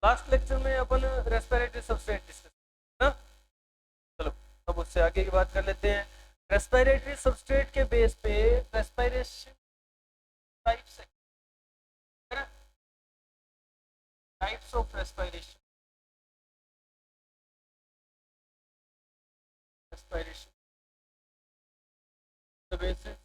Last lecture में अपन respiratory substrate discuss ना। चलो अब उससे आगे की बात कर लेते हैं। रेस्पिरेटरी सबस्ट्रेट के बेस पे रेस्पिरेशन टाइप्स है ना, types of respiration. Respiration the basis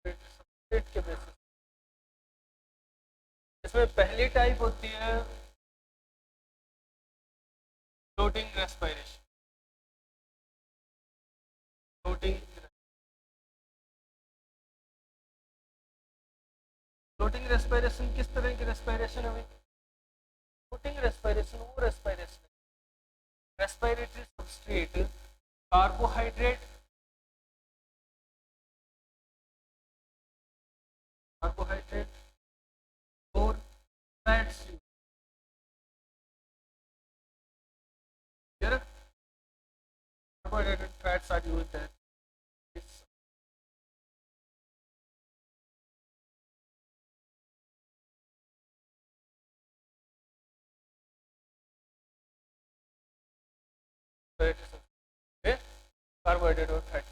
substrate के बेसिस। इसमें पहली टाइप होती है floating respiration. Floating floating respiration किस तरह की रेस्पिरेशन है भाई? फ्लोटिंग रेस्पिरेशन वो रेस्पिरेशन है, रेस्पिरेटरी सबस्ट्रेट कार्बोहाइड्रेट कार्बोहाइड्रेट और fats carbohydrate fats are used as this okay? Carbohydrate और fat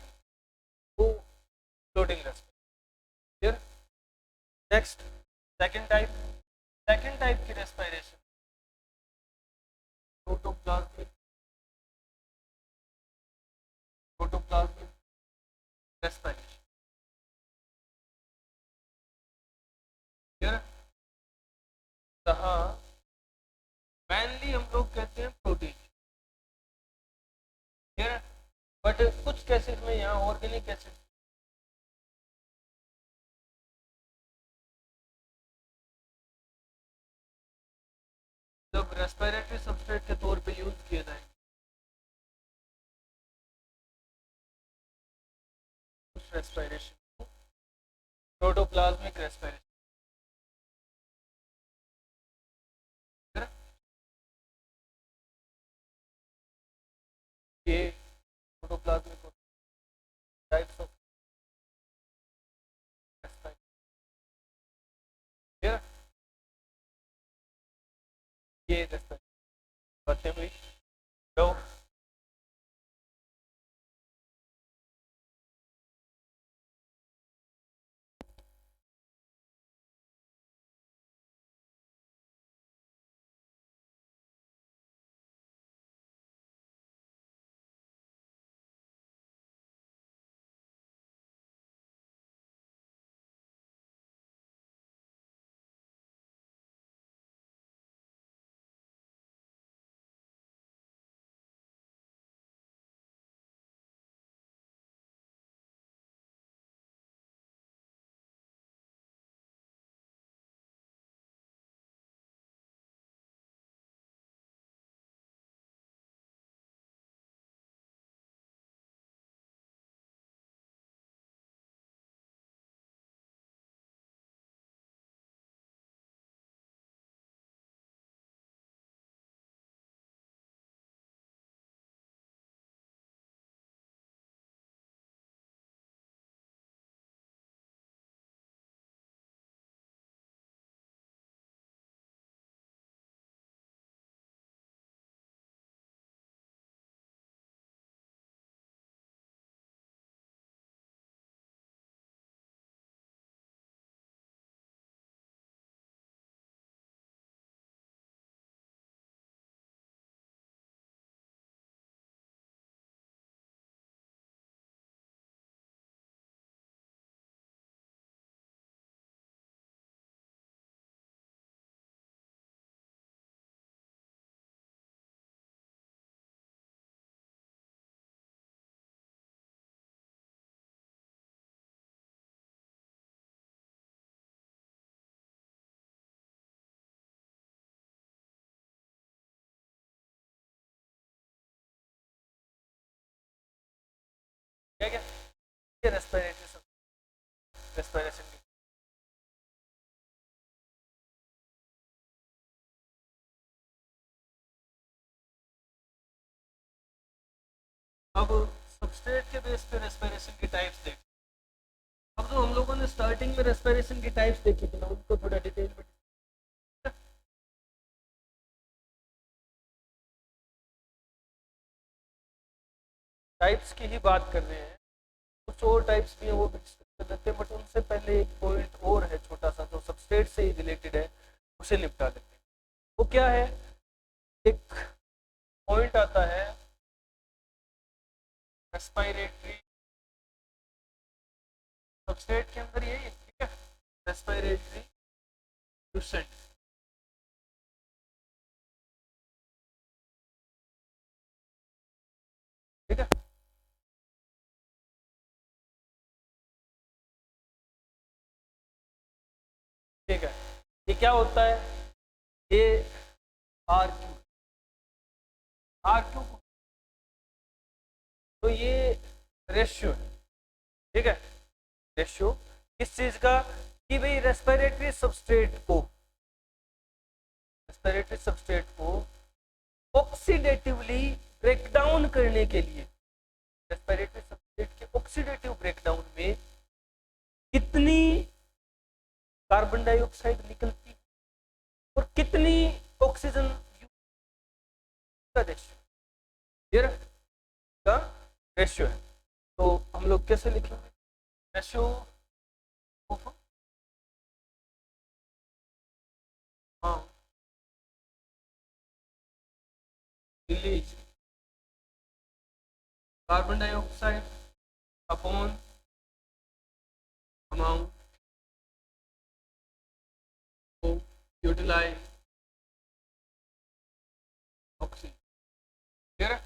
वो floating respiration। clear? next second type की respiration protoplasmic protoplasmic respiration। clear? जहाँ mainly हम लोग कहते हैं प्रोटीन। clear? बट कुछ केसेस में यहाँ ऑर्गेनिक एसिड जब रेस्पिरेटरी सबस्ट्रेट के तौर पे यूज किए जाएंगे उस रेस्पिरेशन प्रोटोप्लाज्मिक रेस्पिरेशन। ये प्रोटोप्लाज्मिक टाइप्स ऑफ रेस्पिरेशन। ये रेस्पिरेशन बातें हुई तो क्या क्या ये रेस्पिरेशन अब सबस्ट्रेट के बेस पे रेस्पिरेशन की टाइप्स देख। अब जो हम लोगों ने स्टार्टिंग में रेस्पिरेशन की टाइप्स देखी थी ना, उनको थोड़ा डिटेल में टाइप्स की ही बात कर रहे हैं। कुछ और टाइप्स भी हैं, वो भी डिस्कस कर लेते हैं, बट उनसे पहले एक पॉइंट और है छोटा सा जो सबस्ट्रेट से ही रिलेटेड है, उसे निपटा लेते हैं। वो क्या है? एक पॉइंट आता है रेस्पिरेटरी सबस्ट्रेट के अंदर, यही है, ठीक है, रेस्पिरेटरी ल्यूसेंट, ठीक है। ठीक है, ये क्या होता है? ये आर क्यू, आर क्यू, तो ये रेशियो है, ठीक है, रेशियो किस चीज का? कि भाई रेस्पिरेटरी सबस्ट्रेट को ऑक्सीडेटिवली ब्रेक डाउन करने के लिए, रेस्पिरेटरी सबस्ट्रेट के ऑक्सीडेटिव ब्रेकडाउन में कितनी कार्बन डाइऑक्साइड निकलती है और कितनी ऑक्सीजन का रेशियो, का रेशियो है। तो हम लोग कैसे लिखेंगे रेशियो ऑफ, हाँ, release carbon dioxide upon amount को यूटिलाइज ऑक्सीजन, ठीक है,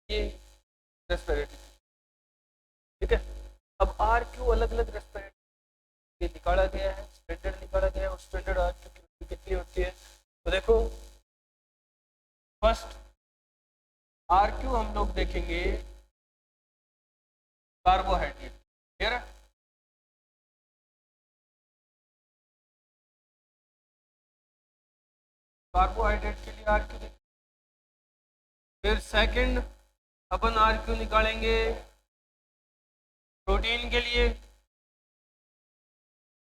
ये रेस्पिरेटरी, ठीक है। अब आर क्यू अलग अलग रेस्पिरेटरी निकाला गया है, स्टैंडर्ड निकाला गया है, और स्टैंडर्ड आर क्यू की कितनी होती है? तो देखो, फर्स्ट आर क्यू हम लोग देखेंगे कार्बोहाइड्रेट, क्लियर है, कार्बोहाइड्रेट के लिए आर क्यू देखेंगे। फिर सेकंड अपन आर क्यू निकालेंगे प्रोटीन के लिए,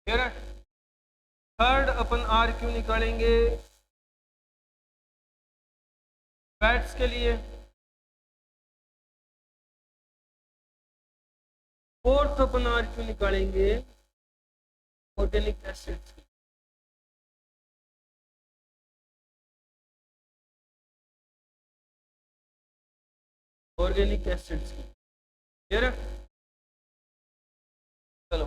क्लियर है। थर्ड अपन आर क्यू निकालेंगे फैट्स के लिए। फोर्थ अपन आर क्यू निकालेंगे ऑर्गेनिक एसिड्स की, ऑर्गेनिक एसिड्स की, क्लियर है। चलो,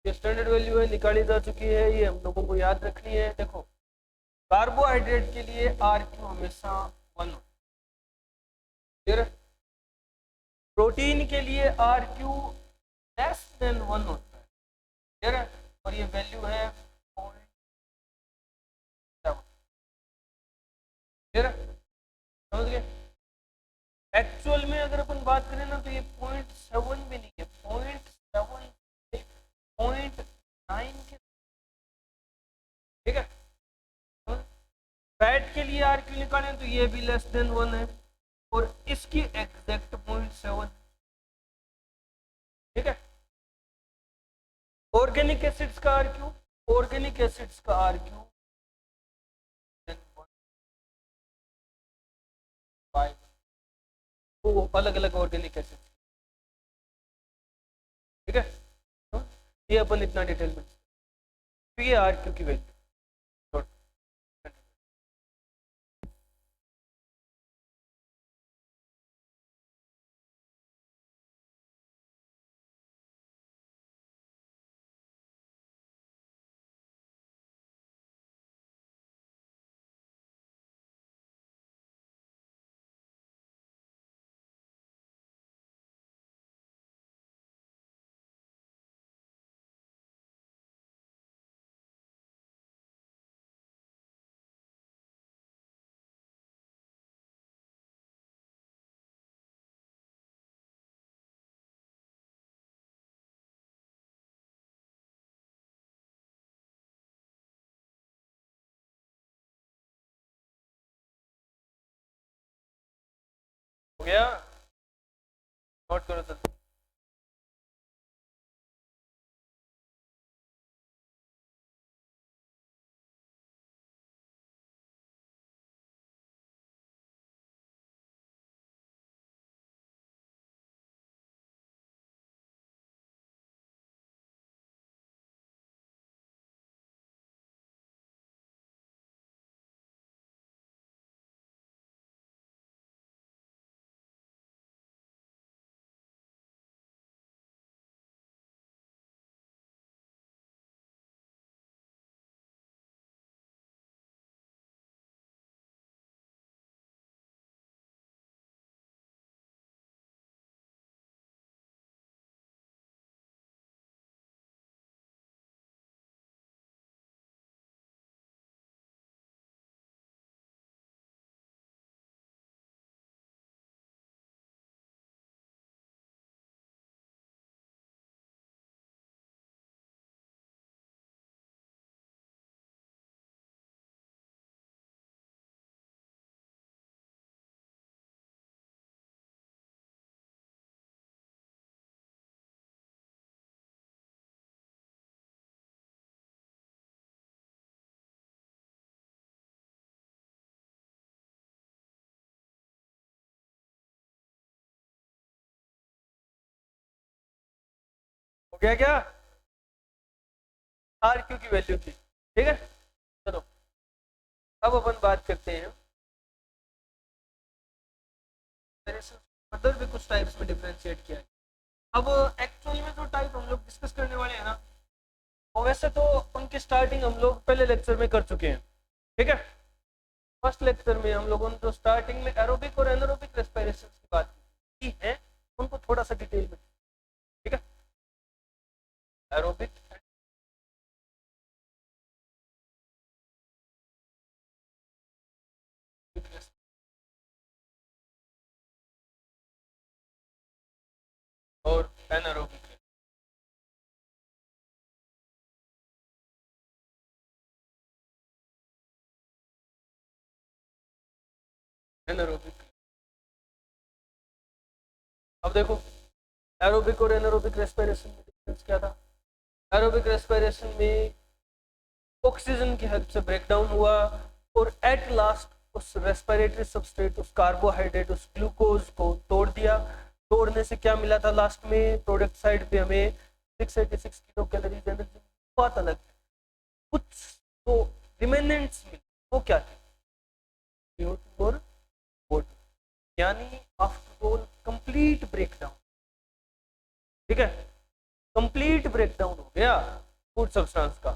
ये स्टैंडर्ड वैल्यू है, निकाली जा चुकी है, ये हम लोगों को याद रखनी है। देखो, कार्बोहाइड्रेट के लिए आर क्यू हमेशा 1, क्लियर है। प्रोटीन के लिए आर क्यू लेस देन 1 होता है, क्लियर है, और ये वैल्यू है 0.7, क्लियर है, समझ गए। एक्चुअल में अगर अपन बात करें ना, तो ये 0.7 भी नहीं है, 0.7 0.9 के, ठीक है। फैट के लिए आर क्यू निकालें तो ये भी लेस देन 1 है, और इसकी एग्जैक्ट 0.7, ठीक है। ऑर्गेनिक एसिड्स का आर क्यू, ऑर्गेनिक एसिड्स का आर क्यू वो अलग अलग ऑर्गेनिक एसिड, ठीक है। तो ये अपन इतना डिटेल में, तो ये आर क्यू की वैल्यू। हो गया। नोट करो जल्दी। हो गया क्या? आर क्यू की वैल्यू थी, ठीक है। चलो अब अपन बात करते हैं अदर भी कुछ टाइप्स में डिफरेंशिएट किया है। अब एक्चुअली में जो टाइप हम लोग डिस्कस करने वाले हैं ना, वो वैसे तो उनकी स्टार्टिंग हम लोग पहले लेक्चर में कर चुके हैं, ठीक है। फर्स्ट लेक्चर में हम लोगों ने जो स्टार्टिंग में एरोबिक और एनारोबिक रेस्पिरेशन की बात की है, उनको थोड़ा सा डिटेल में, ठीक है। एरोबिक और एनारोबिक। एनारोबिक, अब देखो एरोबिक और एनारोबिक रेस्पिरेशन में डिफरेंस क्या था। एरोबिक रेस्पिरेशन में ऑक्सीजन की हेल्प से ब्रेकडाउन हुआ और एट लास्ट उस रेस्पिरेटरी सबस्ट्रेट, उस कार्बोहाइड्रेट, उस ग्लूकोज को तोड़ दिया। तोड़ने से क्या मिला था लास्ट में, प्रोडक्ट साइड पे हमें 686 किलो कैलोरीज एनर्जी। बात अलग है, कुछ तो रिमेनेंट्स मिले, वो क्या थे, CO2 और वाटर। यानी आफ्टर ऑल कंप्लीट ब्रेकडाउन, ठीक है, कंप्लीट ब्रेकडाउन हो गया फूड सब्सटेंस का,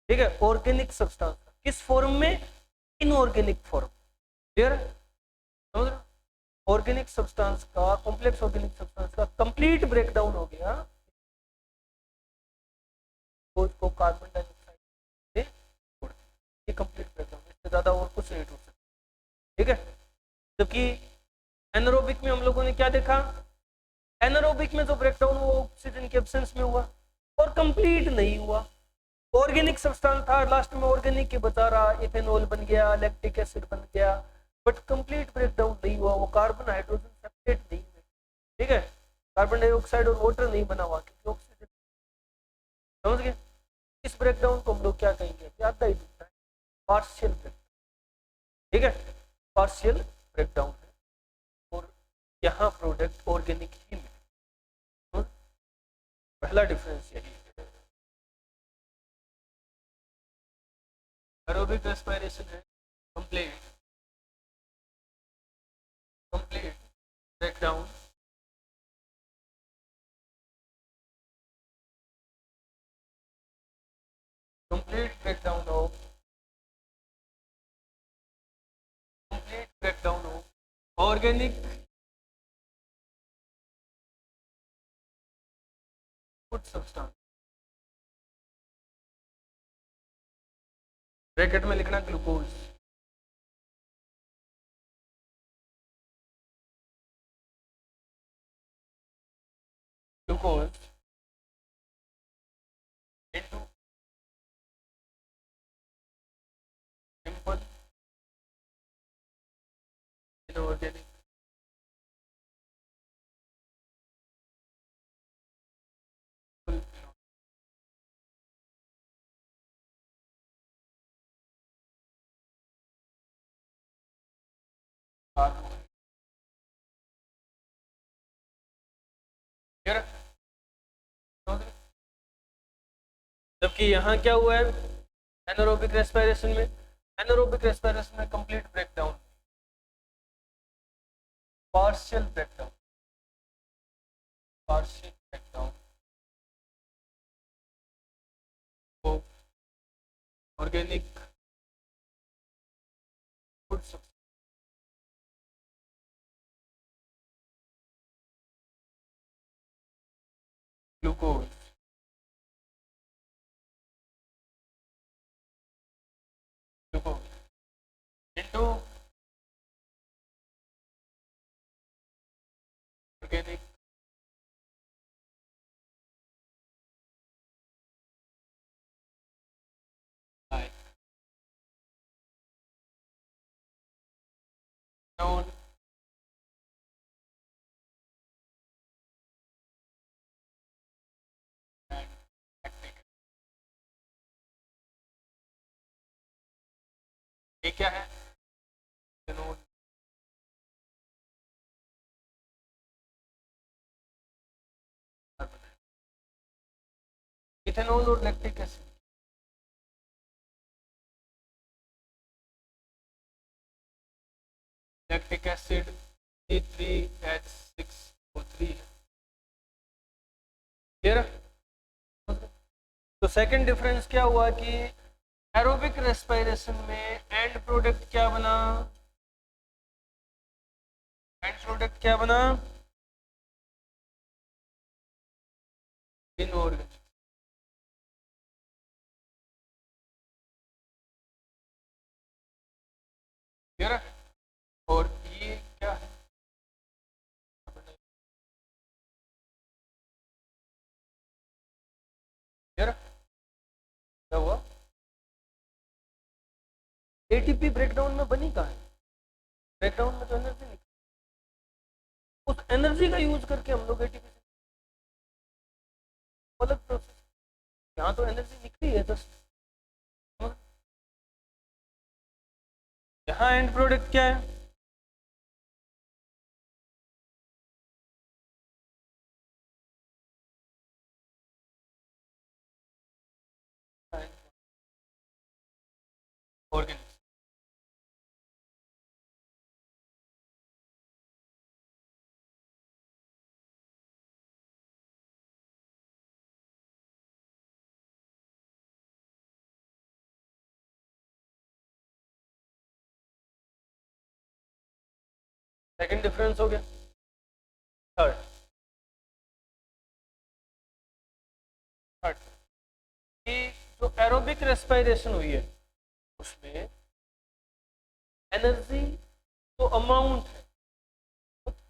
ठीक है, ऑर्गेनिक सब्सटेंस का। किस फॉर्म में, इनऑर्गेनिक फॉर्म, क्लियर, समझ रहे, ऑर्गेनिक सब्सटेंस का, कॉम्प्लेक्स ऑर्गेनिक सब्सटेंस का कंप्लीट ब्रेकडाउन हो गया, को कार्बन डाइऑक्साइड से छोड़ दिया। ये कंप्लीट ब्रेकडाउन, इससे ज्यादा और कुछ नहीं टूट सकता, ठीक है। जबकि एनारोबिक में हम लोगों ने क्या देखा, एनारोबिक में जो ब्रेकडाउन हुआ ऑक्सीजन के एब्सेंस में हुआ और कंप्लीट नहीं हुआ। ऑर्गेनिक सब्सटेंस था, लास्ट में ऑर्गेनिक के बचा रहा, इथेनॉल बन गया, लैक्टिक एसिड बन गया, बट कंप्लीट ब्रेकडाउन नहीं हुआ, वो कार्बन हाइड्रोजन सेपरेट नहीं हुए, ठीक है, कार्बन डाइऑक्साइड और वाटर नहीं बना हुआ क्योंकि ऑक्सीजन, समझ गए। इस ब्रेकडाउन को हम लोग क्या कहेंगे, ज्यादा ही दिखता है, पार्शियल ब्रेकडाउन, ठीक है, पार्शियल ब्रेकडाउन है और यहाँ प्रोडक्ट ऑर्गेनिक ही मिले। पहला डिफरेंस यही है। एरोबिक रेस्पिरेशन है complete, complete breakdown, complete breakdown of, complete breakdown of organic food substance. Bracket में लिखना glucose, glucose into simple inorganic जबकि यहाँ क्या हुआ है एनारोबिक रेस्पिरेशन में, एनारोबिक रेस्पिरेशन में complete breakdown, partial breakdown, partial breakdown organic food glucose into organic like known and lactic। ये क्या है? known इथेनॉल और lactic acid, lactic acid C3H6O3 है। क्लियर? तो सेकंड डिफरेंस क्या हुआ कि एरोबिक रेस्पिरेशन में एंड प्रोडक्ट क्या बना, एंड प्रोडक्ट क्या बना? इनऑर्गेनिक। क्लियर? और ये क्या है? क्लियर? क्या हुआ? एटीपी ब्रेकडाउन में बनी कहाँ है? ब्रेकडाउन में तो एनर्जी निकली, उस एनर्जी का यूज करके हम लोग एटीपी अलग प्रोसेस, यहाँ तो एनर्जी निकली है जस्ट, यहाँ एंड प्रोडक्ट क्या है? ऑर्गेनिक। सेकंड डिफरेंस हो गया। थर्ड, थर्ड कि जो एरोबिक रेस्पिरेशन हुई है उसमें एनर्जी तो अमाउंट है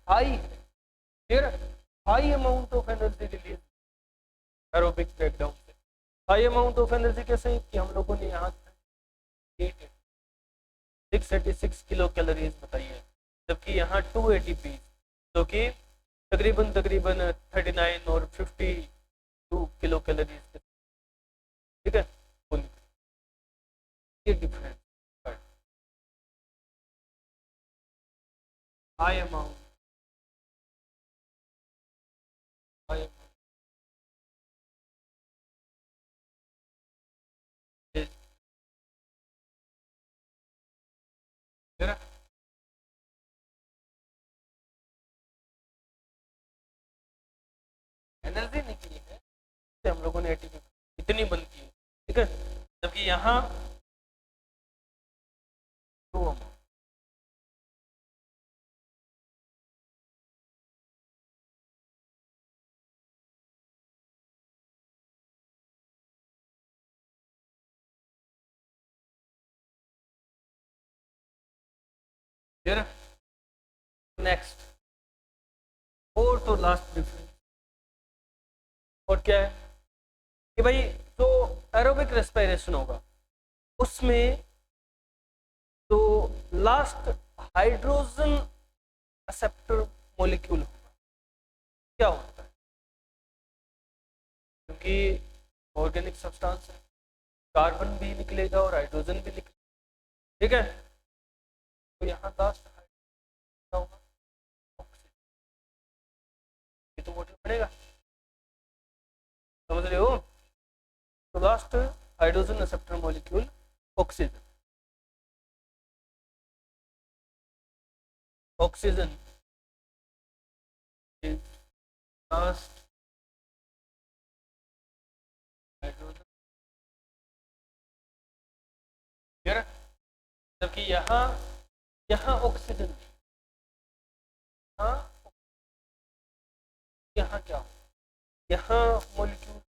हाई है, clear? High amount of energy release aerobic breakdown से। हाई अमाउंट ऑफ एनर्जी कैसे कि हम लोगों ने यहाँ 686 किलो कैलोरीज बताई है, जबकि यहाँ 2 एटीपी जो कि तकरीबन 39 और 52 किलो कैलोरीज, ठीक है? ये difference high amount, high energy निकली है तो हम लोगों ने एटीपी इतनी बंद की, ठीक है? जबकि यहाँ two amount, clear? Next fourth और लास्ट डिफरेंस और क्या है कि भाई जो एरोबिक रेस्पिरेशन होगा उसमें तो लास्ट हाइड्रोजन एक्सेप्टर मॉलिक्यूल होगा, क्या होता है? क्योंकि ऑर्गेनिक सब्सटेंस है, कार्बन भी निकलेगा और हाइड्रोजन भी निकलेगा, ठीक है? तो यहाँ लास्ट तो वाटर बनेगा, समझ रहे हो। तो last hydrogen acceptor molecule oxygen. Oxygen is last hydrogen, clear. जबकि यहाँ ऑक्सीजन, यहाँ यहाँ क्या हो, यहाँ मॉलिक्यूल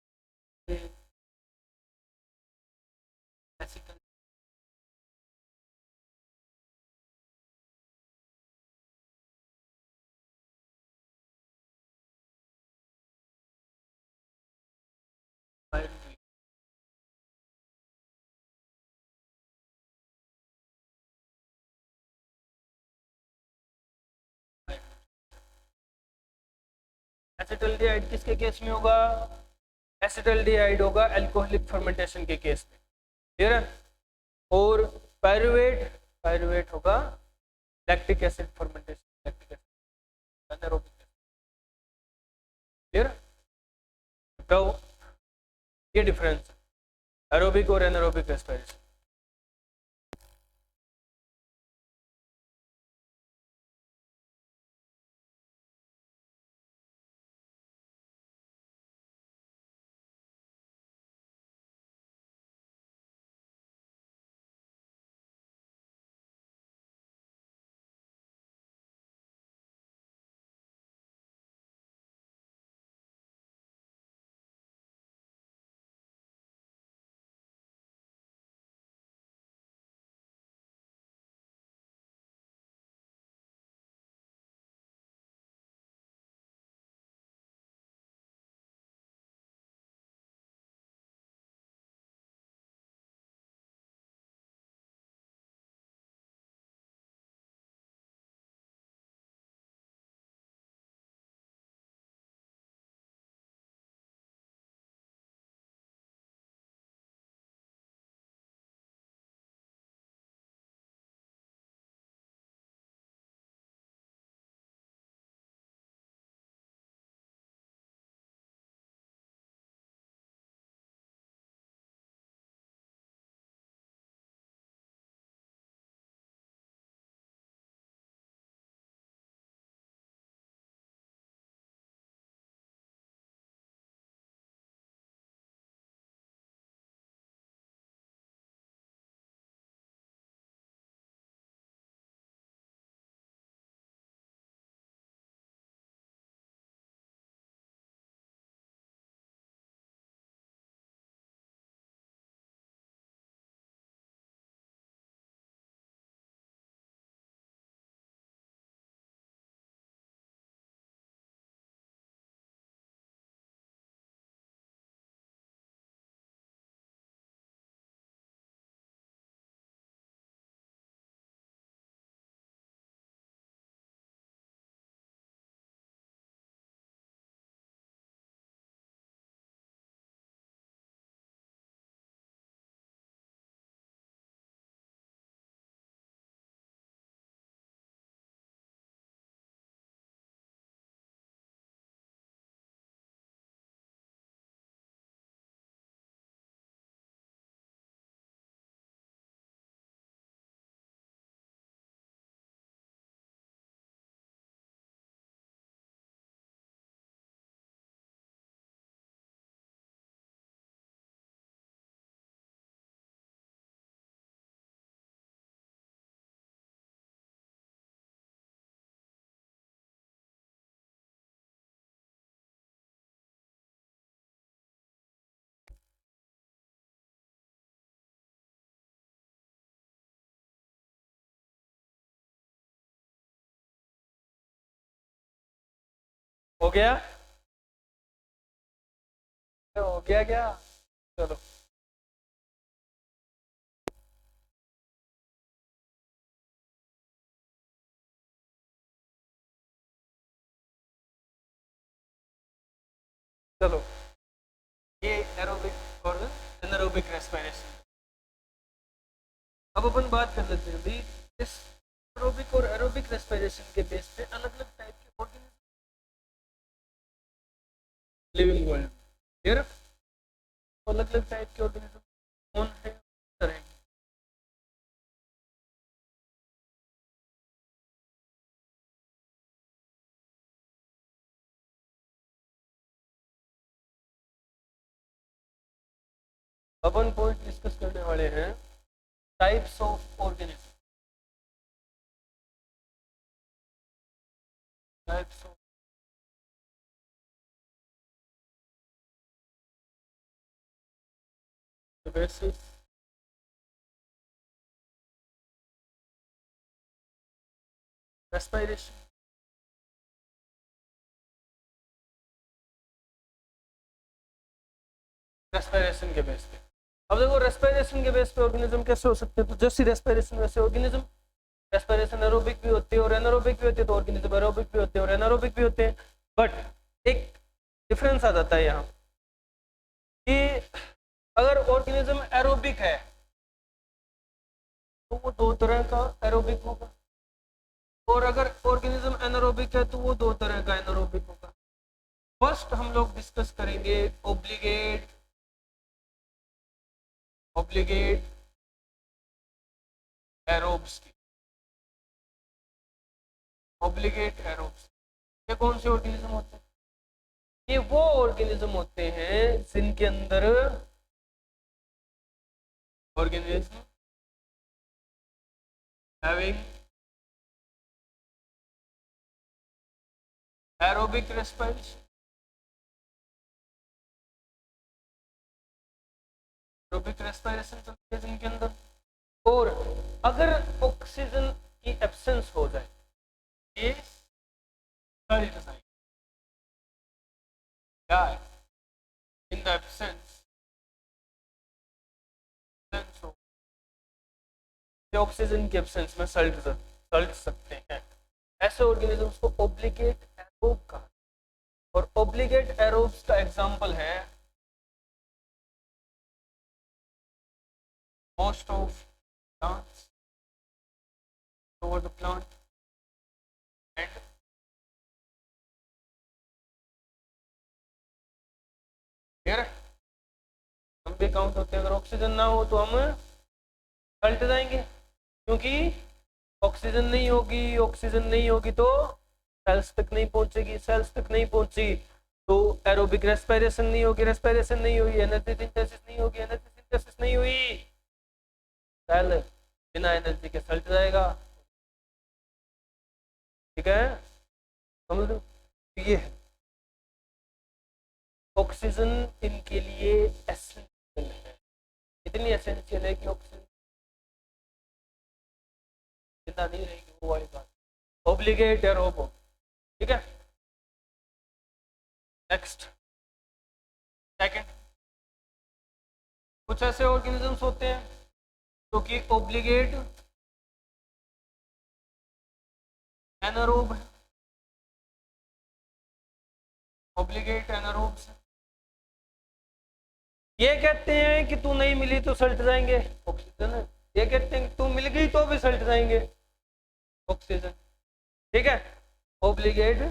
classical एसिटल्डिहाइड किसके केस में होगा, एसिटल्डिहाइड होगा एल्कोहलिक फर्मेंटेशन के केस में, क्लियर है। और पायरुवेट होगा lactic acid fermentation, lactic acid anaerobic, clear. तो ये डिफरेंस एरोबिक और एनारोबिक रेस्पिरेशन। हो गया, हो गया क्या, चलो चलो, ये एरोबिक और एनारोबिक रेस्पिरेशन। अब अपन बात कर लेते हैं भाई, इस एरोबिक और एरोबिक रेस्पिरेशन के बेस पे अलग अलग टाइप के ऑर्गेनिज्म लिविंग वर्ल्ड। फिर अलग अलग टाइप के ऑर्गेनिज्म कौन है तरह के। अपन पॉइंट डिस्कस करने वाले हैं types of organism. Types of basis respiration, respiration के बेस पे। अब देखो रेस्पिरेशन के बेस पे ऑर्गेनिज्म कैसे हो सकते हैं, तो जैसी रेस्पिरेशन वैसे ऑर्गेनिज्म। रेस्पिरेशन एरोबिक भी होती है और एनारोबिक भी होती है, तो ऑर्गेनिज्म एरोबिक भी होते हैं और एनारोबिक भी होते हैं। बट एक डिफरेंस आ जाता है यहाँ कि अगर ऑर्गेनिज्म एरोबिक है तो वो दो तरह का एरोबिक होगा, और अगर ऑर्गेनिज्म एनारोबिक है तो वो दो तरह का एनारोबिक होगा। फर्स्ट हम लोग डिस्कस करेंगे ऑब्लिगेट एरोब्स की। ऑब्लिगेट एरोब्स ये कौन से ऑर्गेनिज्म होते हैं? ये वो ऑर्गेनिज्म होते हैं जिनके अंदर organism having aerobic respiration, aerobic respiration चलती है जिनके अंदर, और अगर ऑक्सीजन की एब्सेंस हो जाए ये इन द एब्सेंस ऑक्सीजन की एब्सेंस में सल्ट सकते हैं। ऐसे ऑर्गेनिजम्स को ऑब्लिगेट एरोब कहा। और ऑब्लिगेट एरोब्स का एग्जांपल है most of plants over the plant and हम भी काउंट होते हैं। अगर ऑक्सीजन ना हो तो हम सल्ट जाएंगे, क्योंकि ऑक्सीजन नहीं होगी तो सेल्स तक नहीं पहुंचेगी, सेल्स तक नहीं पहुंची तो एरोबिक रेस्पिरेशन नहीं होगी, रेस्पिरेशन नहीं हुई एनर्जी सिंथेसिस नहीं होगी, एनर्जी सिंथेसिस नहीं हुई सेल बिना एनर्जी के सल्ट जाएगा। ठीक है, समझ लो। ये ऑक्सीजन इनके लिए एसेंशियल है, इतनी एसेंशियल है कि ऑक्सीजन जिंदा नहीं रहेगी, वो वाली बात। Obligate aerobe. ठीक है, नेक्स्ट सेकंड, कुछ ऐसे ऑर्गेनिजम्स होते हैं जो कि ऑब्लिगेट एनारोब है। ऑब्लिगेट एनारोब्स ये कहते हैं कि तू नहीं मिली तो सल्ट जाएंगे, ऑक्सीजन है। ये कहते हैं कि तू मिल गई तो भी सल्ट जाएंगे, ऑक्सीजन। ठीक है, ऑब्लिगेट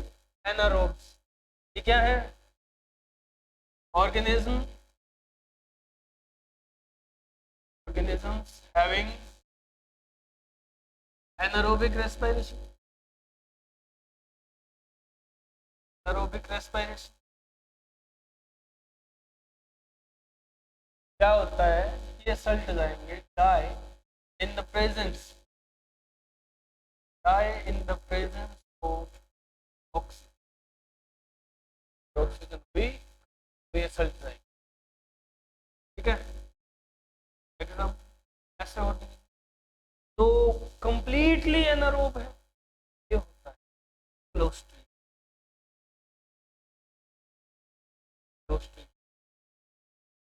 एनारोब्स ये क्या है? Organisms having anaerobic respiration, anaerobic respiration क्या होता है? ये सल्ट जाएंगे die in the presence of oxygen. Oxygen भी तो ये सल्ट जाएंगे। ठीक है, एकदम ऐसे होते हैं। तो कंप्लीटली एनारोब है, ये होता है क्लोस्ट्रिडियम।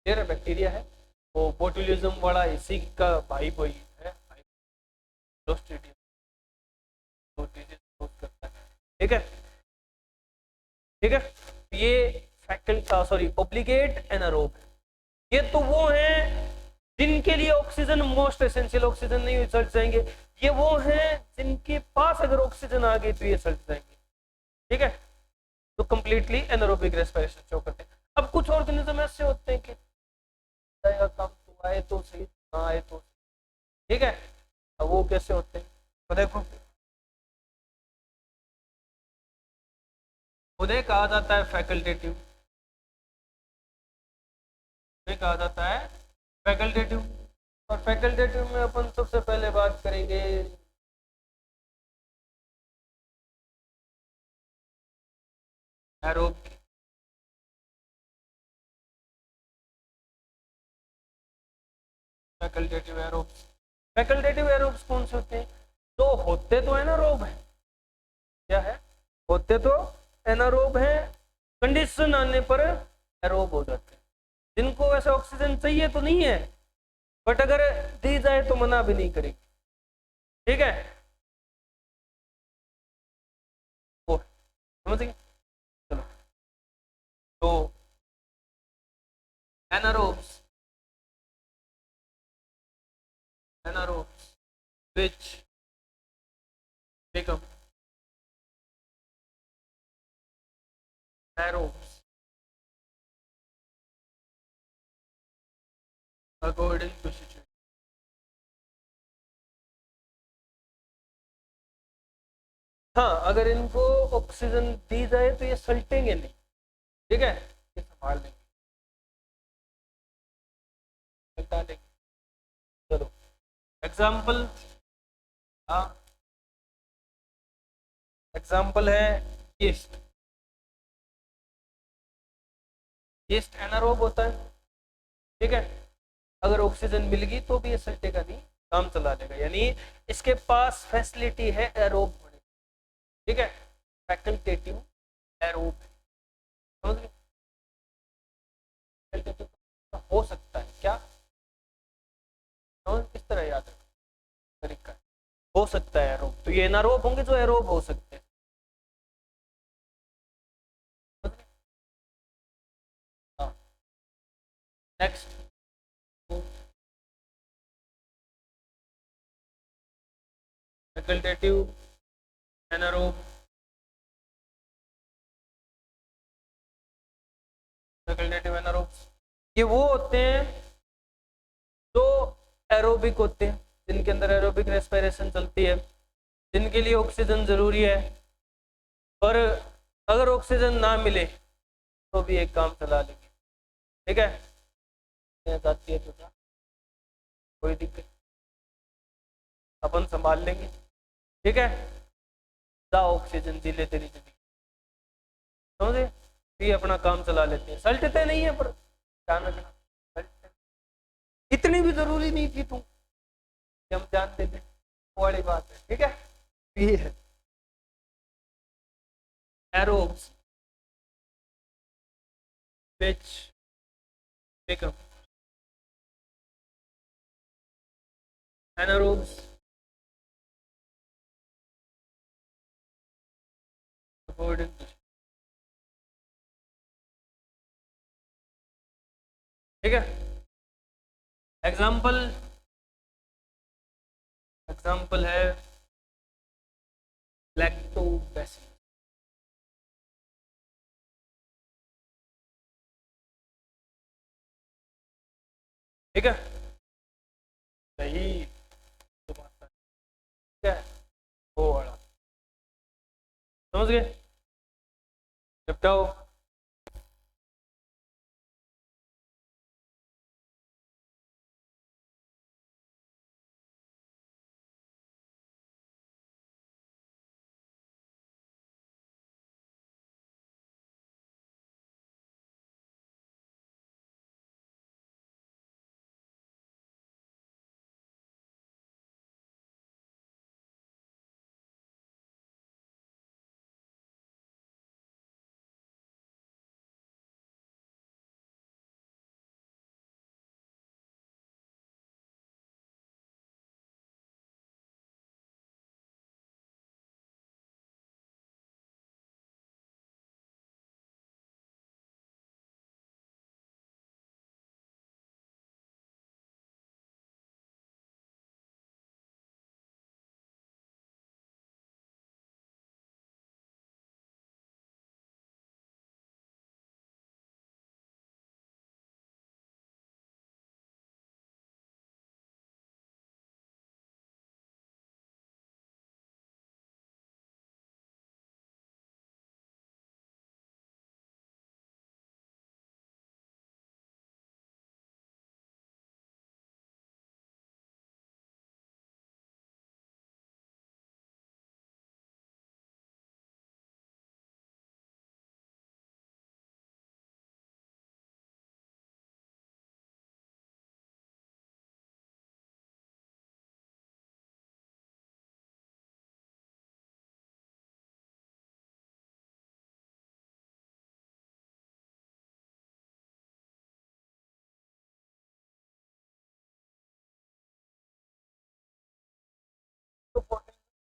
ये बैक्टीरिया है, वो बोटुलिज्म वाला इसी का भाई कोई है, क्लोस्ट्रिडियम करता है। ठीक है, ठीक है, ये ऑब्लिगेट एनारोब है। ये तो वो हैं जिनके लिए ऑक्सीजन मोस्ट एसेंशियल, ऑक्सीजन नहीं सल्ट जाएंगे। ये वो हैं जिनके पास अगर ऑक्सीजन आ गई तो ये सल्ट जाएंगे। ठीक है, तो कंप्लीटली एनारोबिक रेस्पिरेशन शो करते हैं। अब कुछ ऑर्गेनिज्म ऐसे होते हैं कि काम तो आए तो सही, ना आए तो सही, ठीक है। अब वो कैसे होते हैं, तो देखो उन्हें कहा जाता है फैकल्टेटिव, उन्हें कहा जाता है फैकल्टेटिव। और फैकल्टेटिव में अपन सबसे पहले बात करेंगे aerobe. Facultative aerobes, facultative aerobes कौन से होते हैं, तो होते तो एनारोब है, क्या है, होते तो एनारोब है, कंडीशन आने पर एरोब हो जाते हैं। जिनको वैसे ऑक्सीजन चाहिए तो नहीं है, बट अगर दी जाए तो मना भी नहीं करेगी, ठीक है। वो समझ गए, चलो। तो anaerobes, anaerobes which become aerobes according to situation। हाँ, अगर इनको ऑक्सीजन दी जाए तो ये सल्टेंगे नहीं, ठीक है, ये संभाल लेंगे, सल्टा लेंगे। चलो एग्जाम्पल, हाँ एग्जाम्पल है यीस्ट, यीस्ट एनारोब होता है, ठीक है। अगर ऑक्सीजन मिल गई तो भी ये सल्टेगा नहीं, काम चला लेगा, यानी इसके पास फैसिलिटी है एरोब होने की, ठीक है, फैकल्टेटिव एरोब, समझ गए। facultative हो सकता है क्या, समझ किस तरह याद रखना तरीका है? हो सकता है एरोब, तो ये एनारोब होंगे जो एरोब हो सकते हैं, समझ गए? हाँ, next facultative anaerobe, facultative anaerobe ये वो होते हैं जो एरोबिक होते हैं, जिनके अंदर एरोबिक रेस्पिरेशन चलती है, जिनके लिए ऑक्सीजन जरूरी है, पर अगर ऑक्सीजन ना मिले तो भी एक काम चला लेंगे, ठीक है। जाती है तो क्या, कोई दिक्कत, अपन संभाल लेंगे, ठीक है। जा ऑक्सीजन दिले तेरी जिंदगी, समझे, ये अपना काम चला लेते हैं, सल्टते नहीं है, पर ध्यान रखना सल्टते, इतनी भी जरूरी नहीं थी तू कि हम जानते थे, वो वाली बात है, ठीक है। ये है aerobes which become anaerobes according to, ठीक है। एग्जाम्पल, एग्जाम्पल है लैक्टोबैसिलस, ठीक है, सही, तो बात है, ठीक है, वो वाला, समझ गए, निपटाओ।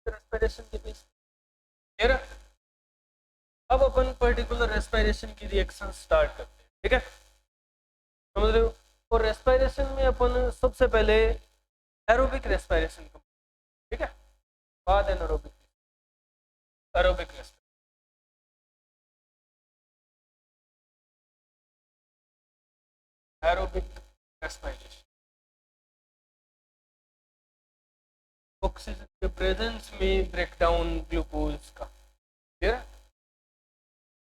रेस्पिरेशन के बेस पे। अब अपन पर्टिकुलर रेस्पिरेशन की रिएक्शन स्टार्ट करते हैं, ठीक है, समझ रहे हो। और रेस्पिरेशन में अपन सबसे पहले एरोबिक रेस्पिरेशन, ठीक है, बाद anaerobic, aerobic respiration. Aerobic respiration oxygen के प्रेजेंस में ब्रेकडाउन ग्लूकोज का, ठीक है।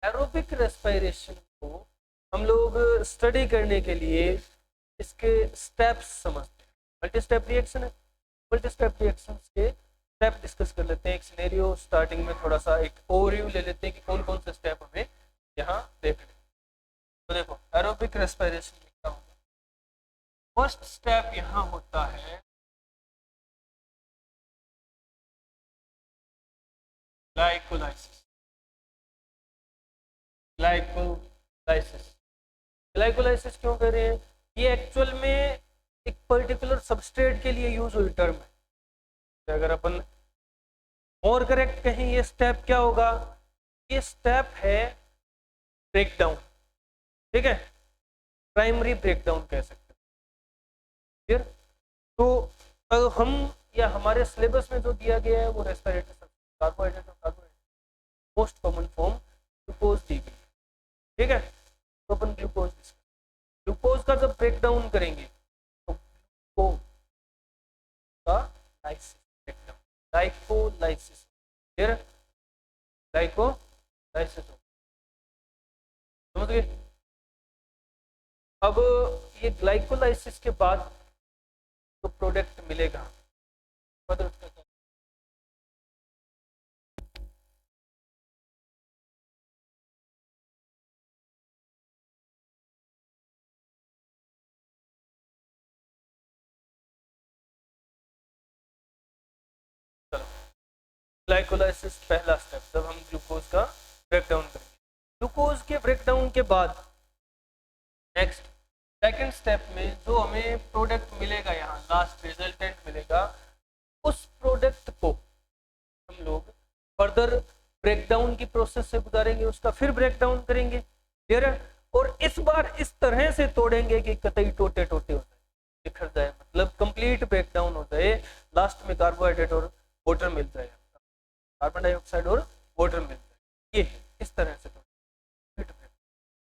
एरोबिक रेस्पिरेशन को हम लोग स्टडी करने के लिए इसके स्टेप्स समझते हैं। मल्टी स्टेप रिएक्शन है, मल्टी स्टेप रिएक्शन के स्टेप डिस्कस कर लेते हैं। एक सिनेरियो स्टार्टिंग में थोड़ा सा एक ओवरव्यू ले लेते हैं कि कौन कौन से स्टेप हमें यहाँ देखने। तो देखो एरोबिक रेस्पिरेशन में क्या होगा। फर्स्ट स्टेप यहाँ होता है ग्लाइकोलाइसिस। ग्लाइकोलाइसिस, ग्लाइकोलाइसिस क्यों कर रहे हैं, ये एक्चुअल में एक पर्टिकुलर सबस्ट्रेट के लिए यूज हुई टर्म है। अगर अपन और करेक्ट कहें ये स्टेप क्या होगा, ये स्टेप है ब्रेकडाउन, ठीक है, प्राइमरी ब्रेकडाउन कह सकते हैं। फिर तो हम या हमारे सिलेबस में जो दिया गया है वो रेस्पिरेटरी कार्बोहाइड्रेट और carbohydrate most common form glucose दी गई, ठीक है। तो अपन ग्लूकोज का जब ब्रेक डाउन करेंगे तो ग्लाइकोलाइसिस, फिर ग्लाइकोलाइसिस, समझ गए। अब ये ग्लाइकोलाइसिस के बाद तो प्रोडक्ट मिलेगा, ग्लाइकोलाइसिस पहला स्टेप, जब हम ग्लूकोज का ब्रेकडाउन करेंगे। ग्लूकोज के ब्रेकडाउन के बाद नेक्स्ट सेकंड स्टेप में जो हमें प्रोडक्ट मिलेगा, यहाँ लास्ट रिजल्टेंट मिलेगा, उस प्रोडक्ट को हम लोग फर्दर ब्रेकडाउन की प्रोसेस से गुजारेंगे, उसका फिर ब्रेकडाउन करेंगे, क्लियर है। और इस बार इस तरह से तोड़ेंगे कि कतई टोटे टोटे हो जाए, बिखर जाए, मतलब कंप्लीट ब्रेकडाउन हो जाए, लास्ट में कार्बोहाइड्रेट और वाटर मिल जाए, कार्बन डाइऑक्साइड और वाटर मिल जाए, ये इस तरह से।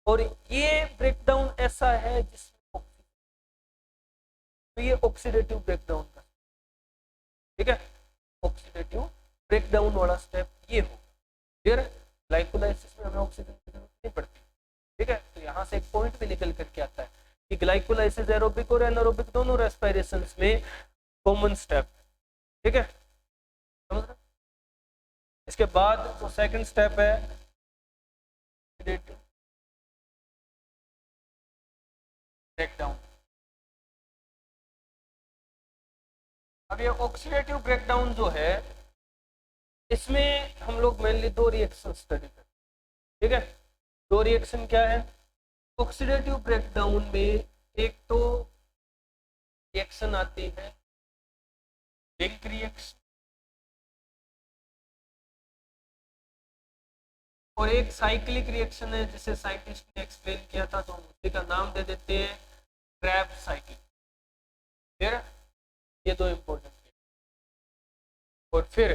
और ये ब्रेकडाउन ऐसा है जिसमें तो ये ऑक्सीडेटिव ब्रेकडाउन का, ठीक है, ऑक्सीडेटिव ब्रेकडाउन वाला स्टेप ये हो। फिर ग्लाइकोलाइसिस में हमें ऑक्सीजन की जरूरत नहीं पड़ती, ठीक है। तो यहाँ से एक पॉइंट भी निकल करके आता है कि ग्लाइकोलाइसिस एरोबिक और एनारोबिक दोनों रेस्पिरेशन में कॉमन स्टेप, ठीक है, समझ रहे। इसके बाद जो सेकंड स्टेप है ब्रेकडाउन। अब ये ऑक्सीडेटिव ब्रेकडाउन जो है इसमें हम लोग मेनली दो रिएक्शन स्टडी करते हैं, ठीक है। दो रिएक्शन क्या है ऑक्सीडेटिव ब्रेकडाउन में, एक तो रिएक्शन आती है लिंक रिएक्शन, और एक साइक्लिक रिएक्शन है जिसे साइंटिस्ट ने एक्सप्लेन किया था, तो उसी का नाम दे देते हैं क्रेब्स साइकिल। फिर ये दो इंपॉर्टेंट, और फिर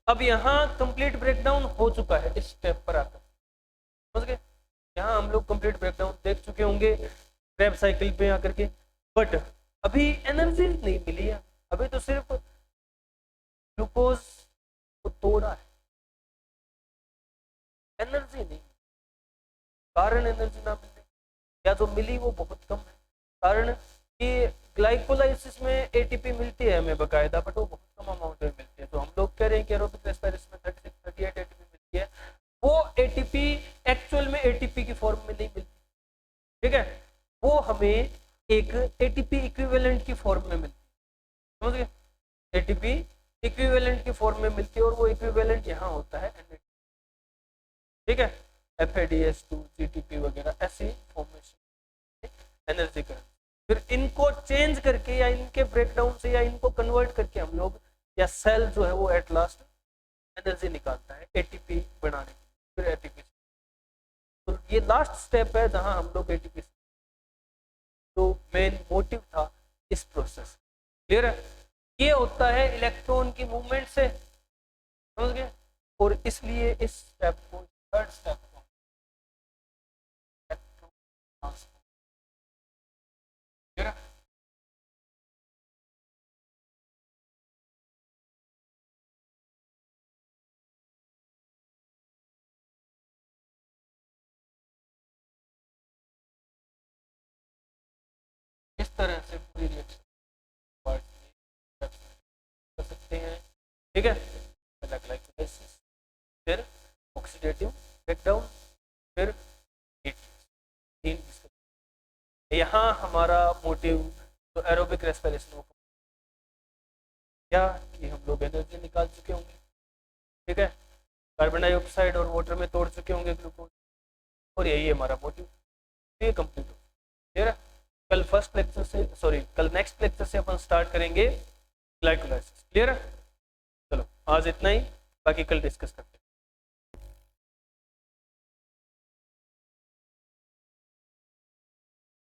अब यहाँ कंप्लीट ब्रेकडाउन हो चुका है इस स्टेप पर आकर, समझ गए। यहाँ हम लोग कंप्लीट ब्रेकडाउन देख चुके होंगे क्रेब्स साइकिल पे आकर के, बट अभी एनर्जी नहीं मिली है, अभी तो सिर्फ ग्लूकोज को तोड़ा है, एनर्जी नहीं। कारण एनर्जी ना मिलने या जो मिली वो बहुत कम है, कारण कि ग्लाइकोलाइसिस में एटीपी मिलती है हमें बकायदा, बट वो बहुत कम अमाउंट में मिलती है। तो हम लोग कह रहे हैं कि एरोबिक रेस्पिरेशन में 36-38 एटीपी मिलती है, वो एटीपी एक्चुअल में एटीपी की फॉर्म में नहीं मिलती, ठीक है, वो हमें एक एटीपी इक्विवेलेंट की फॉर्म में मिलती है, समझ गए। एटीपी इक्विवेलेंट की फॉर्म में मिलती है, और वो इक्विवेलेंट यहाँ होता है NAD, ठीक है, FADS2 GTP वगैरह ऐसी फॉर्मेशन एनर्जी कर। फिर इनको चेंज करके या इनके ब्रेकडाउन से या इनको कन्वर्ट करके हम लोग या सेल जो है वो एट लास्ट एनर्जी निकालता है एटीपी बनाने के लिए, फिर एटीपी। तो ये लास्ट स्टेप है जहां हम लोग एटीपी, तो मेन मोटिव था इस प्रोसेस। क्लियर है? ये होता है इलेक्ट्रॉन की मूवमेंट से, समझ गए? और इसलिए इस स्टेप को, थर्ड स्टेप को इलेक्ट्रॉन ट्रांसफर। क्लियर है? इस तरह से पूरी रिएक्शन कर सकते हैं। ठीक है? ग्लाइकोलाइसिस, फिर ऑक्सीडेटिव ब्रेकडाउन, फिर हीट। यहाँ हमारा मोटिव तो एरोबिक रेस्पिरेशन क्या कि हम लोग एनर्जी निकाल चुके होंगे। ठीक है? कार्बन डाइऑक्साइड और वाटर में तोड़ चुके होंगे ग्लूकोज, और यही हमारा मोटिव। ये कंप्लीट हो। क्लियर है? कल फर्स्ट लेक्चर से, सॉरी कल नेक्स्ट लेक्चर से अपन स्टार्ट करेंगे ग्लाइकोलाइसिस। क्लियर है? चलो आज इतना ही, बाकी कल डिस्कस करते हैं।